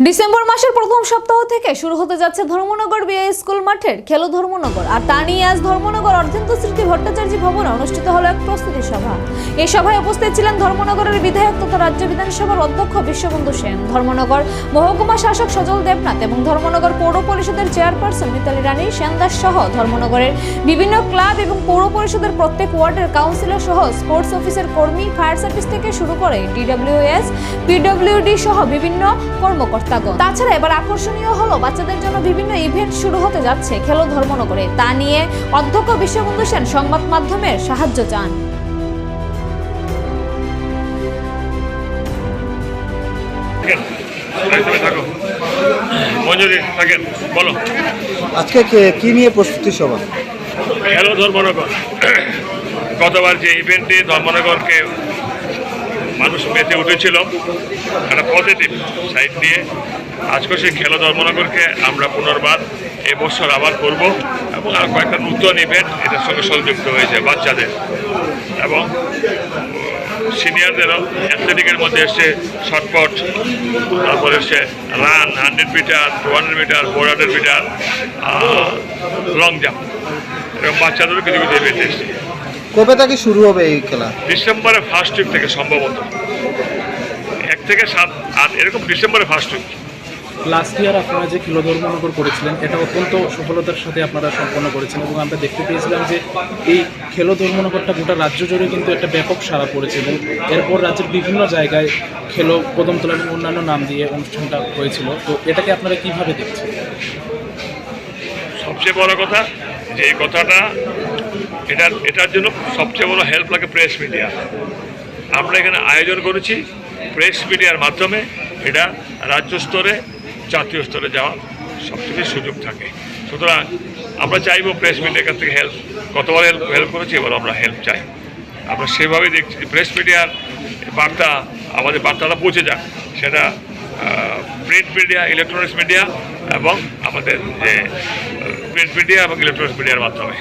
December মাসের প্রথম সপ্তাহ থেকে শুরু হতে যাচ্ছে ধর্মনগর বিএ স্কুল মাঠের খেলো ধর্মনগর। আর তা নিয়ে আজ ধর্মনগর অর্ধেন্দু স্মৃতি ভট্টাচার্য ভবনে অনুষ্ঠিত হলো এক প্রস্তুতি সভা। এই সভায় উপস্থিত ছিলেন ধর্মনগরের বিধায়ক তথা রাজ্য বিধানসভার অধ্যক্ষ বিশ্ববন্ধু সেন, ধর্মনগর মহকুমা শাসক সজল দেবনাথ এবং ধর্মনগর পৌর পরিষদের চেয়ারপারসন মিতালি রানী সেনদাস সহ ধর্মনগরের বিভিন্ন ক্লাব এবং পৌর পরিষদের প্রত্যেক ওয়ার্ডের কাউন্সিলর সহ স্পোর্টস অফিসের কর্মী, ফায়ার সার্ভিস থেকে শুরু করে ডিডব্লিউএস, পিডব্লিউডি সহ বিভিন্ন কর্মকর্তা। তাছাড়া এবার আকর্ষণীয় হলো বাচ্চাদের জন্য বিভিন্ন ইভেন্ট শুরু হতে যাচ্ছে খেলো ধর্মনগরে। তা নিয়ে অধ্যক্ষ বিশ্ববন্ধু সেন সংবাদ মাধ্যমের সাহায্য চান। আজকে কি নিয়ে প্রস্তুতি সভা? খেলো ধর্মনগর। গতবার যে ইভেন্টে ধর্মনগরকে মানুষ মেতে উঠেছিল একটা পজিটিভ সাইড নিয়ে, আজকে সেই খেলো ধর্মনগরকে আমরা পুনর্বার এবছর আবার করব এবং আর কয়েকটা নতুন ইভেন্ট এটার সঙ্গে সংযুক্ত হয়েছে বাচ্চাদের এবং সিনিয়রদেরও। অ্যাথলেটিকের মধ্যে এসছে শর্টপট, তারপরে এসছে run, 100 metre, 200 metre, 400 metre, long jump এবং বাচ্চাদেরও কিছু কিছু ইভেন্ট এসছে। কবে থেকে শুরু হবে এই খেলা? ডিসেম্বরের ফার্স্ট উইক থেকে সম্ভবত 1 থেকে 7 আর এরকম ডিসেম্বরের ফার্স্ট উইক। লাস্ট ইয়ার আপনারা যে খেলো ধর্মনগর করেছিলেন এটা অত্যন্ত সফলতার সাথে আপনারা সম্পন্ন করেছেন এবং আমরা দেখতে পেয়েছিলাম যে এই খেলো ধর্মনগরটা গোটা রাজ্য জুড়ে কিন্তু একটা ব্যাপক সাড়া পড়েছে এবং এরপর রাজ্যের বিভিন্ন জায়গায় খেলো কদমতলা এবং অন্যান্য নাম দিয়ে অনুষ্ঠানটা হয়েছিল। তো এটাকে আপনারা কীভাবে দেখছেন? সবচেয়ে বড় কথা যে এই কথাটা এটার জন্য সবচেয়ে বড় হেল্প লাগে প্রেস মিডিয়া। আমরা এখানে আয়োজন করেছি প্রেস মিডিয়ার মাধ্যমে, এটা রাজ্য স্তরে জাতীয় স্তরে যাওয়ার সবচেয়ে বেশি সুযোগ থাকে। সুতরাং আমরা চাইবো প্রেস মিডিয়ার কাছ থেকে হেল্প। কতবার হেল্প করেছি, এবার আমরা হেল্প চাই। আমরা সেভাবেই দেখছি প্রেস মিডিয়ার বার্তা, আমাদের বার্তাটা পৌঁছে যাক, সেটা প্রিন্ট মিডিয়া, ইলেকট্রনিক্স মিডিয়া এবং আমাদের যে প্রিন্ট মিডিয়া এবং ইলেকট্রনিক্স মিডিয়ার মাধ্যমে।